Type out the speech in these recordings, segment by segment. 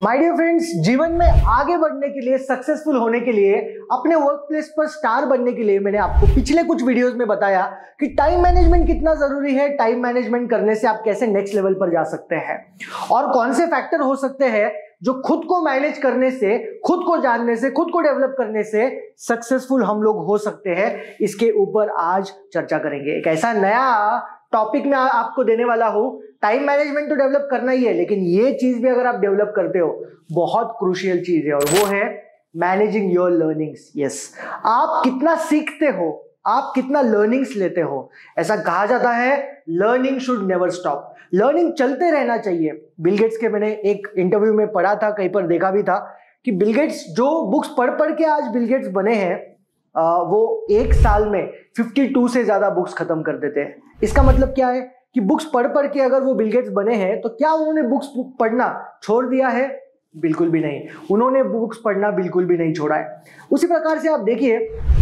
My dear friends, जीवन में आगे बढ़ने के लिए, सक्सेसफुल होने के लिए, अपने वर्क प्लेस पर स्टार बनने के लिए मैंने आपको पिछले कुछ वीडियोस में बताया कि टाइम मैनेजमेंट कितना जरूरी है। टाइम मैनेजमेंट करने से आप कैसे नेक्स्ट लेवल पर जा सकते हैं और कौन से फैक्टर हो सकते हैं जो खुद को मैनेज करने से, खुद को जानने से, खुद को डेवलप करने से सक्सेसफुल हम लोग हो सकते हैं। इसके ऊपर आज चर्चा करेंगे। एक ऐसा नया टॉपिक में आपको देने वाला हूं। टाइम मैनेजमेंट तो डेवलप करना ही है, लेकिन ये चीज भी अगर आप डेवलप करते हो, बहुत क्रूशियल चीज है और वो है मैनेजिंग योर लर्निंग्स। यस, आप कितना सीखते हो, आप कितना लर्निंग्स लेते हो। ऐसा कहा जाता है learning should never stop, learning चलते रहना चाहिए। बिल गेट्स के मैंने एक इंटरव्यू में पढ़ा था, कहीं पर देखा भी था कि बिल गेट्स जो बुक्स पढ़ पढ़ के आज बिल गेट्स बने हैं, वो एक साल में 52 से ज्यादा बुक्स खत्म कर देते हैं। इसका मतलब क्या है कि बुक्स पढ़ पढ़ के अगर वो बिल गेट्स बने हैं तो क्या उन्होंने बुक्स पढ़ना छोड़ दिया है? बिल्कुल भी नहीं, उन्होंने बुक्स पढ़ना बिल्कुल भी नहीं छोड़ा है। उसी प्रकार से आप देखिए,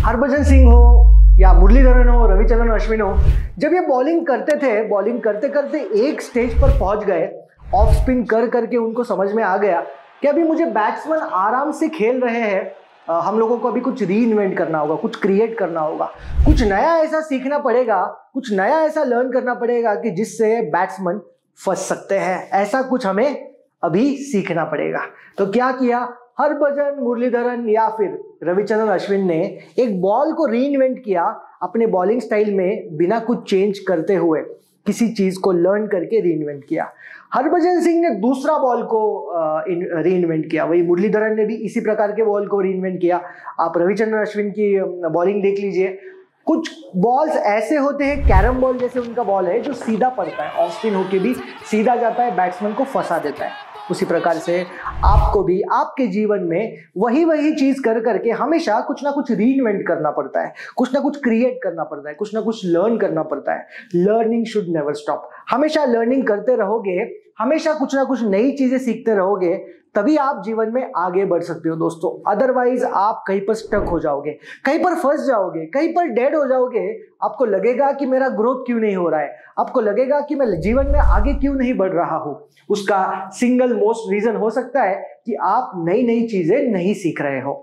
हरभजन सिंह हो या मुरलीधरन हो, रविचंद्रन अश्विन हो, जब ये बॉलिंग करते थे, बॉलिंग करते करते एक स्टेज पर पहुंच गए, ऑफ स्पिन कर करके उनको समझ में आ गया कि अभी मुझे बैट्समैन आराम से खेल रहे हैं, हम लोगों को अभी कुछ री इन्वेंट करना होगा, कुछ क्रिएट करना होगा, कुछ नया ऐसा सीखना पड़ेगा, कुछ नया ऐसा लर्न करना पड़ेगा कि जिससे बैट्समैन फंस सकते हैं। ऐसा कुछ हमें अभी सीखना पड़ेगा। तो क्या किया हरभजन, मुरलीधरन या फिर रविचंद्रन अश्विन ने? एक बॉल को री इन्वेंट किया अपने बॉलिंग स्टाइल में, बिना कुछ चेंज करते हुए किसी चीज को लर्न करके री इन्वेंट किया। हरभजन सिंह ने दूसरा बॉल को री इन्वेंट किया, वही मुरलीधरन ने भी इसी प्रकार के बॉल को री इन्वेंट किया। आप रविचंद्रन अश्विन की बॉलिंग देख लीजिए, कुछ बॉल्स ऐसे होते हैं, कैरम बॉल जैसे उनका बॉल है जो सीधा पड़ता है, ऑफ स्पिन होके भी सीधा जाता है, बैट्समैन को फंसा देता है। उसी प्रकार से आपको भी आपके जीवन में वही चीज कर करके हमेशा कुछ ना कुछ री इन्वेंट करना पड़ता है, कुछ ना कुछ क्रिएट करना पड़ता है, कुछ ना कुछ लर्न करना पड़ता है। Learning should never stop. हमेशा लर्निंग करते रहोगे, हमेशा कुछ ना कुछ नई चीजें सीखते रहोगे, तभी आप जीवन में आगे बढ़ सकते हो दोस्तों। अदरवाइज आप कहीं पर स्टक हो जाओगे, कहीं पर फंस जाओगे, कहीं पर डेड हो जाओगे। आपको लगेगा कि मेरा ग्रोथ क्यों नहीं हो रहा है, आपको लगेगा कि मैं जीवन में आगे क्यों नहीं बढ़ रहा हूं। उसका सिंगल मोस्ट रीजन हो सकता है कि आप नई नई चीजें नहीं सीख रहे हो।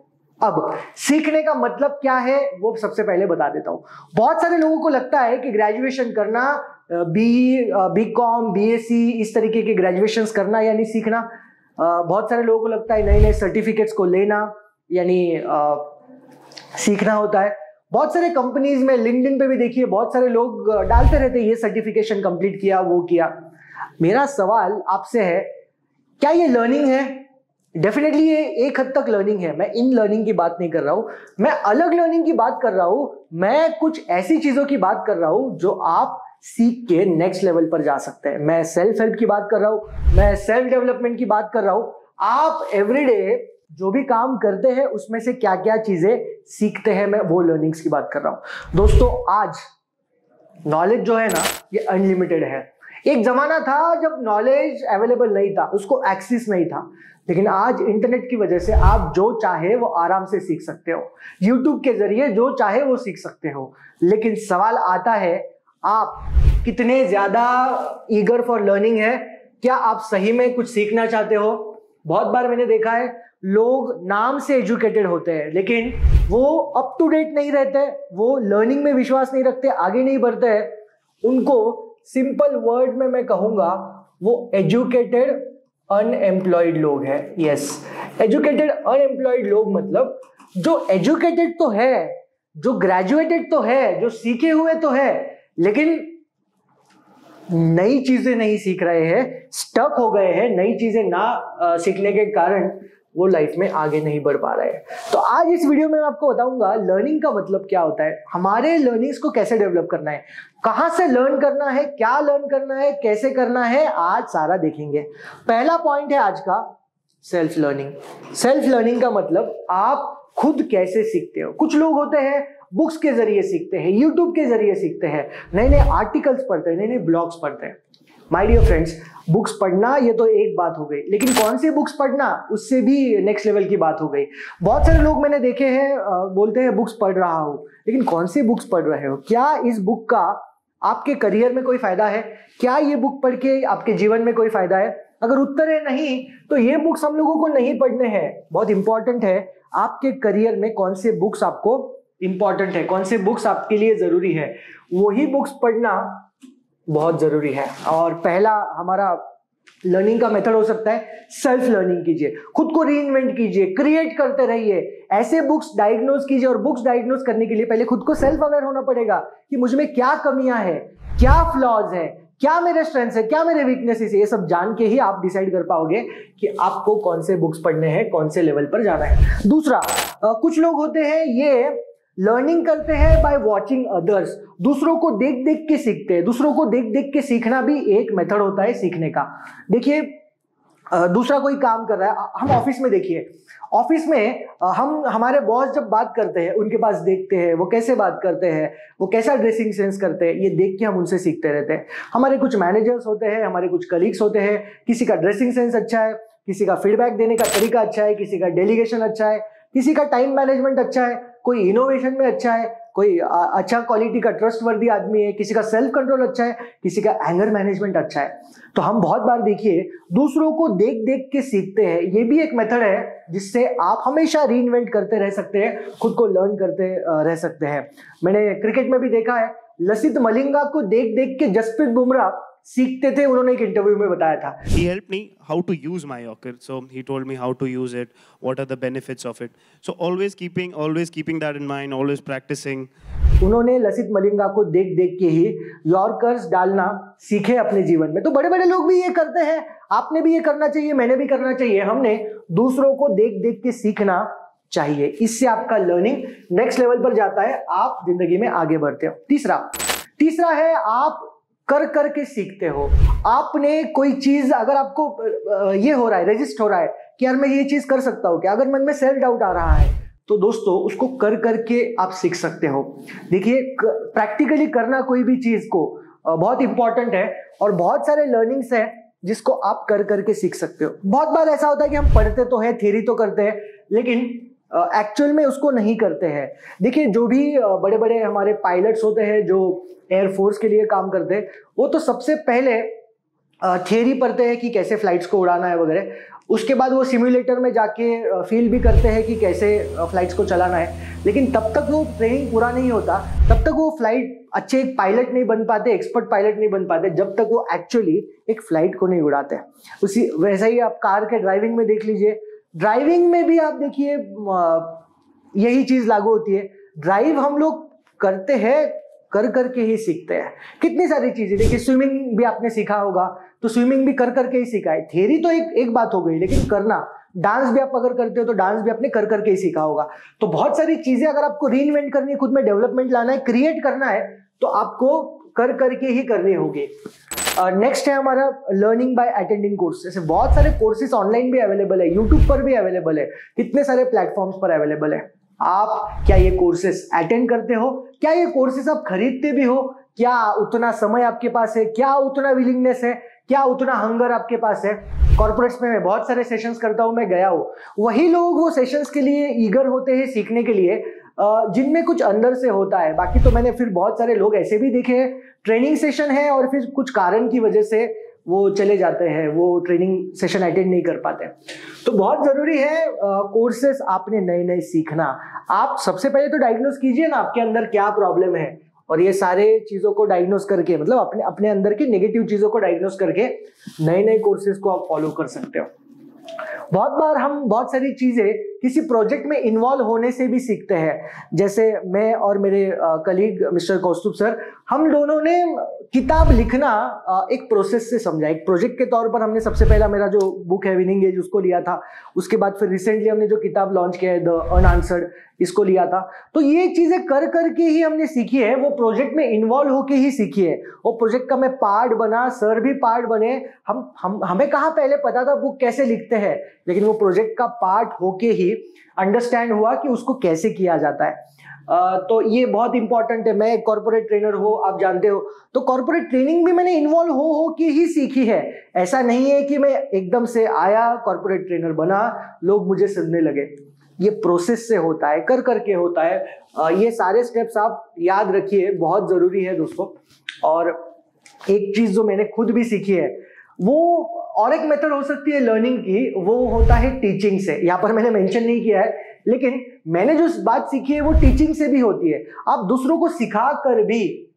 अब सीखने का मतलब क्या है वो सबसे पहले बता देता हूं। बहुत सारे लोगों को लगता है कि ग्रेजुएशन करना, बीकॉम, बीएससी, इस तरीके के ग्रेजुएशन करना यानी सीखना। बहुत सारे लोगों को लगता है नए नए सर्टिफिकेट्स को लेना यानी सीखना होता है। बहुत सारे कंपनीज में, लिंक्डइन पे भी देखिए, बहुत सारे लोग डालते रहते हैं ये सर्टिफिकेशन कंप्लीट किया, वो किया। मेरा सवाल आपसे है, क्या ये लर्निंग है? डेफिनेटली ये एक हद तक लर्निंग है। मैं इन लर्निंग की बात नहीं कर रहा हूं, मैं अलग लर्निंग की बात कर रहा हूं। मैं कुछ ऐसी चीजों की बात कर रहा हूं जो आप सीख के नेक्स्ट लेवल पर जा सकते हैं। मैं सेल्फ हेल्प की बात कर रहा हूं, मैं सेल्फ डेवलपमेंट की बात कर रहा हूं। आप एवरीडे जो भी काम करते हैं उसमें से क्या क्या चीजें सीखते हैं, मैं वो लर्निंग्स की बात कर रहा हूं दोस्तों। आज नॉलेज जो है ना, ये अनलिमिटेड है। एक जमाना था जब नॉलेज अवेलेबल नहीं था, उसको एक्सेस नहीं था, लेकिन आज इंटरनेट की वजह से आप जो चाहे वो आराम से सीख सकते हो। यूट्यूब के जरिए जो चाहे वो सीख सकते हो। लेकिन सवाल आता है, आप कितने ज्यादा ईगर फॉर लर्निंग है? क्या आप सही में कुछ सीखना चाहते हो? बहुत बार मैंने देखा है, लोग नाम से एजुकेटेड होते हैं लेकिन वो अप टू डेट नहीं रहते, वो लर्निंग में विश्वास नहीं रखते, आगे नहीं बढ़ते हैं। उनको सिंपल वर्ड में मैं कहूंगा, वो एजुकेटेड अनएम्प्लॉयड लोग हैं। यस, एजुकेटेड अनएम्प्लॉयड लोग मतलब जो एजुकेटेड तो है, जो ग्रेजुएटेड तो है, जो सीखे हुए तो है, लेकिन नई चीजें नहीं सीख रहे हैं, स्टक हो गए हैं। नई चीजें ना सीखने के कारण वो लाइफ में आगे नहीं बढ़ पा रहे हैं। तो आज इस वीडियो में मैं आपको बताऊंगा लर्निंग का मतलब क्या होता है, हमारे लर्निंग्स को कैसे डेवलप करना है, कहां से लर्न करना है, क्या लर्न करना है, कैसे करना है, आज सारा देखेंगे। पहला पॉइंट है आज का, सेल्फ लर्निंग। सेल्फ लर्निंग का मतलब आप खुद कैसे सीखते हो। कुछ लोग होते हैं बुक्स के जरिए सीखते हैं, यूट्यूब के जरिए सीखते हैं, नए नए आर्टिकल्स पढ़ते हैं, नए नए ब्लॉग्स पढ़ते हैं। माय डियर फ्रेंड्स, बुक्स पढ़ना ये तो एक बात हो गई, लेकिन कौन सी बुक्स पढ़ना, उससे भी नेक्स्ट लेवल की बात हो गई। बहुत सारे लोग मैंने देखे हैं बोलते हैं बुक्स पढ़ रहा हूं, लेकिन कौन सी बुक्स पढ़ रहे हो? क्या इस बुक का आपके करियर में कोई फायदा है? क्या ये बुक पढ़ के आपके जीवन में कोई फायदा है? अगर उत्तर है नहीं तो ये बुक्स हम लोगों को नहीं पढ़ने हैं। बहुत इंपॉर्टेंट है आपके करियर में कौन से बुक्स आपको इंपॉर्टेंट है, कौन से बुक्स आपके लिए जरूरी है, वही बुक्स पढ़ना बहुत जरूरी है। और पहला हमारा लर्निंग का मेथड हो सकता है सेल्फ लर्निंग कीजिए, खुद को रीइन्वेंट कीजिए, क्रिएट करते रहिए, ऐसे बुक्स डायग्नोज कीजिए। और बुक्स डायग्नोज करने के लिए पहले खुद को सेल्फ अवेयर होना पड़ेगा कि मुझ में क्या कमियां हैं, क्या फ्लॉज है, क्या मेरे स्ट्रेंथ्स है, क्या मेरे वीकनेसेस है। ये सब जान के ही आप डिसाइड कर पाओगे कि आपको कौन से बुक्स पढ़ने हैं, कौन से लेवल पर जाना है। दूसरा, कुछ लोग होते हैं ये लर्निंग करते हैं बाय वॉचिंग अदर्स, दूसरों को देख देख के सीखते हैं। दूसरों को देख देख के सीखना भी एक मेथड होता है सीखने का। देखिए, दूसरा कोई काम कर रहा है, हम ऑफिस में देखिए, ऑफिस में हम हमारे बॉस जब बात करते हैं उनके पास देखते हैं वो कैसे बात करते हैं, वो कैसा ड्रेसिंग सेंस करते हैं, ये देख के हम उनसे सीखते रहते हैं। हमारे कुछ मैनेजर्स होते हैं, हमारे कुछ कलीग्स होते हैं, किसी का ड्रेसिंग सेंस अच्छा है, किसी का फीडबैक देने का तरीका अच्छा है, किसी का डेलीगेशन अच्छा है, किसी का टाइम मैनेजमेंट अच्छा है, कोई इनोवेशन में अच्छा है, कोई अच्छा क्वालिटी का ट्रस्टवर्दी आदमी है, किसी का सेल्फ कंट्रोल अच्छा है, किसी का एंगर मैनेजमेंट अच्छा है। तो हम बहुत बार देखिए दूसरों को देख देख के सीखते हैं। ये भी एक मेथड है जिससे आप हमेशा रीइन्वेंट करते रह सकते हैं, खुद को लर्न करते रह सकते हैं। मैंने क्रिकेट में भी देखा है, लसित मलिंगा को देख देख के जसप्रीत बुमराह सीखते थे, उन्होंने एक इंटरव्यू में बताया था। He helped me how to use my Yorker, so he told me how to use it, what are the benefits of it. So always keeping that in mind, always practicing. उन्होंने लसित मलिंगा को देख देख के ही yorkers डालना सीखे अपने जीवन में। तो बड़े बड़े लोग भी ये करते हैं, आपने भी ये करना चाहिए, मैंने भी करना चाहिए। हमने दूसरों को देख देख के सीखना चाहिए, इससे आपका लर्निंग नेक्स्ट लेवल पर जाता है, आप जिंदगी में आगे बढ़ते हो। तीसरा है आप कर करके सीखते हो। आपने कोई चीज, अगर आपको ये हो रहा है, रजिस्ट हो रहा है कि यार मैं ये चीज कर सकता हूँ क्या, अगर मन में सेल्फ डाउट आ रहा है तो दोस्तों उसको कर करके आप सीख सकते हो। देखिए, प्रैक्टिकली करना कोई भी चीज को बहुत इंपॉर्टेंट है और बहुत सारे लर्निंग्स हैं जिसको आप कर करके सीख सकते हो। बहुत बार ऐसा होता है कि हम पढ़ते तो है, थ्योरी तो करते हैं, लेकिन एक्चुअल में उसको नहीं करते हैं। देखिए, जो भी बड़े बड़े हमारे पायलट्स होते हैं जो एयरफोर्स के लिए काम करते हैं, वो तो सबसे पहले थियरी पढ़ते हैं कि कैसे फ्लाइट्स को उड़ाना है वगैरह, उसके बाद वो सिम्युलेटर में जाके फील भी करते हैं कि कैसे फ्लाइट्स को चलाना है। लेकिन तब तक वो ट्रेनिंग पूरा नहीं होता, तब तक वो फ्लाइट अच्छे एक पायलट नहीं बन पाते, एक्सपर्ट पायलट नहीं बन पाते, जब तक वो एक्चुअली एक फ्लाइट को नहीं उड़ाते। उसी वैसा ही आप कार के ड्राइविंग में देख लीजिए, ड्राइविंग में भी आप देखिए यही चीज लागू होती है। ड्राइव हम लोग करते हैं, कर करके ही सीखते हैं। कितनी सारी चीजें, देखिए स्विमिंग भी आपने सीखा होगा, तो स्विमिंग भी कर करके ही सीखा है। थियरी तो एक बात हो गई, लेकिन करना, डांस भी आप अगर करते हो तो डांस भी आपने कर करके ही सीखा होगा। तो बहुत सारी चीजें अगर आपको रीइन्वेंट करनी है, खुद में डेवलपमेंट लाना है, क्रिएट करना है, तो आपको कर करके ही करनी होगी। नेक्स्ट है हमारा लर्निंग बाय अटेंडिंग कोर्स। जैसे बहुत सारे कोर्सेज ऑनलाइन भी अवेलेबल है, यूट्यूब पर भी अवेलेबल है, कितने सारे प्लेटफॉर्म्स पर अवेलेबल है। आप क्या ये कोर्सेज अटेंड करते हो? क्या ये कोर्सेज आप खरीदते भी हो? क्या उतना समय आपके पास है? क्या उतना विलिंगनेस है? क्या उतना हंगर आपके पास है? कॉर्पोरेट्स में मैं बहुत सारे सेशंस करता हूं, मैं गया हूं, वही लोग वो सेशंस के लिए ईगर होते हैं सीखने के लिए जिनमें कुछ अंदर से होता है। बाकी तो मैंने फिर बहुत सारे लोग ऐसे भी देखे हैं, ट्रेनिंग सेशन है और फिर कुछ कारण की वजह से वो चले जाते हैं, वो ट्रेनिंग सेशन अटेंड नहीं कर पाते। तो बहुत जरूरी है कोर्सेस आपने नए नए सीखना। आप सबसे पहले तो डायग्नोज कीजिए ना आपके अंदर क्या प्रॉब्लम है, और ये सारे चीजों को डायग्नोज करके, मतलब अपने अपने अंदर की नेगेटिव चीजों को डायग्नोज करके नए नए कोर्सेज को आप फॉलो कर सकते हो। बहुत बार हम बहुत सारी चीजें किसी प्रोजेक्ट में इन्वॉल्व होने से भी सीखते हैं। जैसे मैं और मेरे कलीग मिस्टर कौस्तुभ सर, हम दोनों ने किताब लिखना एक प्रोसेस से समझा। एक प्रोजेक्ट के तौर पर हमने सबसे पहला मेरा जो बुक है विनिंग एज उसको लिया था, उसके बाद फिर रिसेंटली हमने जो किताब लॉन्च किया है द अनआंसर्ड, इसको लिया था। तो ये चीजें कर करके ही हमने सीखी है, वो प्रोजेक्ट में इन्वॉल्व होके ही सीखी है। वो प्रोजेक्ट का मैं पार्ट बना, सर भी पार्ट बने, हमें कहाँ पहले पता था बुक कैसे लिखते हैं, लेकिन वो प्रोजेक्ट का पार्ट होके ही अंडरस्टैंड हुआ कि उसको कैसे किया जाता है। तो ये बहुत इंपॉर्टेंट है। मैं एक कॉर्पोरेट ट्रेनर हूँ, आप जानते हो, तो कॉर्पोरेट ट्रेनिंग भी मैंने इन्वॉल्व हो के ही सीखी है। ऐसा नहीं है कि मैं एकदम से आया, कॉर्पोरेट ट्रेनर बना, लोग मुझे सुनने लगे। ये प्रोसेस से होता है, कर करके होता है। ये सारे स्टेप्स आप याद रखिए, बहुत जरूरी है दोस्तों। और एक चीज जो मैंने खुद भी सीखी है वो और एक मेथड हो सकती है लर्निंग की, वो होता है टीचिंग से। यहाँ पर मैंने मेंशन नहीं किया है, लेकिन मैंने जो बात सीखी है वो टीचिंग से भी होती है। आप दूसरों को सिखा कर भी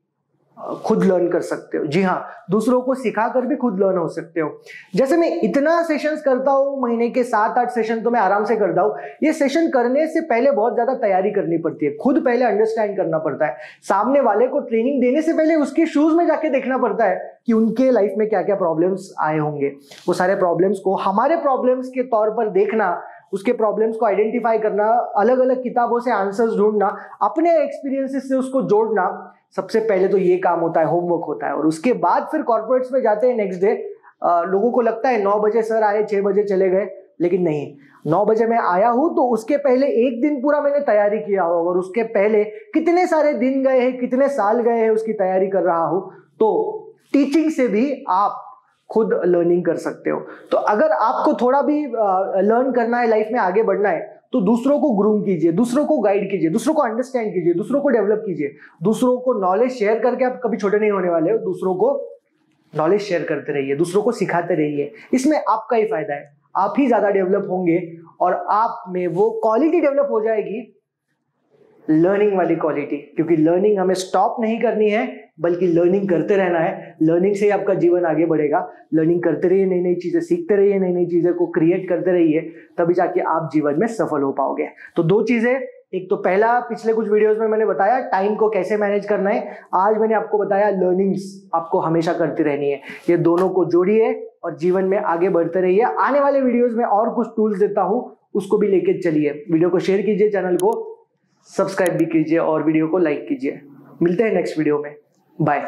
खुद लर्न कर सकते हो। जी हाँ, दूसरों को सिखाकर भी खुद लर्न हो सकते हो। जैसे मैं इतना सेशंस करता हूँ, महीने के 7-8 सेशन तो मैं आराम से करता हूँ। ये सेशन करने से पहले बहुत ज्यादा तैयारी करनी पड़ती है, खुद पहले अंडरस्टैंड करना पड़ता है, सामने वाले को ट्रेनिंग देने से पहले उसके शूज में जाके देखना पड़ता है कि उनके लाइफ में क्या क्या प्रॉब्लम्स आए होंगे। वो सारे प्रॉब्लम्स को हमारे प्रॉब्लम्स के तौर पर देखना, उसके प्रॉब्लम्स को आइडेंटिफाई करना, अलग अलग किताबों से आंसर्स ढूंढना, अपने एक्सपीरियंसेस से उसको जोड़ना, सबसे पहले तो ये काम होता है, होमवर्क होता है। और उसके बाद फिर कॉर्पोरेट्स में जाते हैं नेक्स्ट डे। लोगों को लगता है 9 बजे सर आए, 6 बजे चले गए, लेकिन नहीं, 9 बजे मैं आया हूं तो उसके पहले एक दिन पूरा मैंने तैयारी किया होगा, और उसके पहले कितने सारे दिन गए हैं, कितने साल गए हैं उसकी तैयारी कर रहा हूं। तो टीचिंग से भी आप खुद लर्निंग कर सकते हो। तो अगर आपको थोड़ा भी लर्न करना है, लाइफ में आगे बढ़ना है, तो दूसरों को ग्रूम कीजिए, दूसरों को गाइड कीजिए, दूसरों को अंडरस्टैंड कीजिए, दूसरों को डेवलप कीजिए। दूसरों को नॉलेज शेयर करके आप कभी छोटे नहीं होने वाले हो। दूसरों को नॉलेज शेयर करते रहिए, दूसरों को सिखाते रहिए, इसमें आपका ही फायदा है। आप ही ज्यादा डेवलप होंगे और आप में वो क्वालिटी डेवलप हो जाएगी, लर्निंग वाली क्वालिटी। क्योंकि लर्निंग हमें स्टॉप नहीं करनी है, बल्कि लर्निंग करते रहना है। लर्निंग से ही आपका जीवन आगे बढ़ेगा। लर्निंग करते रहिए, नई नई चीजें सीखते रहिए, नई नई चीजें को क्रिएट करते रहिए, तभी जाके आप जीवन में सफल हो पाओगे। तो 2 चीजें, एक तो पहला पिछले कुछ वीडियोस में मैंने बताया टाइम को कैसे मैनेज करना है, आज मैंने आपको बताया लर्निंग्स आपको हमेशा करती रहनी है। ये दोनों को जोड़िए और जीवन में आगे बढ़ते रहिए। आने वाले वीडियोस में और कुछ टूल्स देता हूं, उसको भी लेके चलिए। वीडियो को शेयर कीजिए, चैनल को सब्सक्राइब भी कीजिए और वीडियो को लाइक कीजिए। मिलते हैं नेक्स्ट वीडियो में, बाय।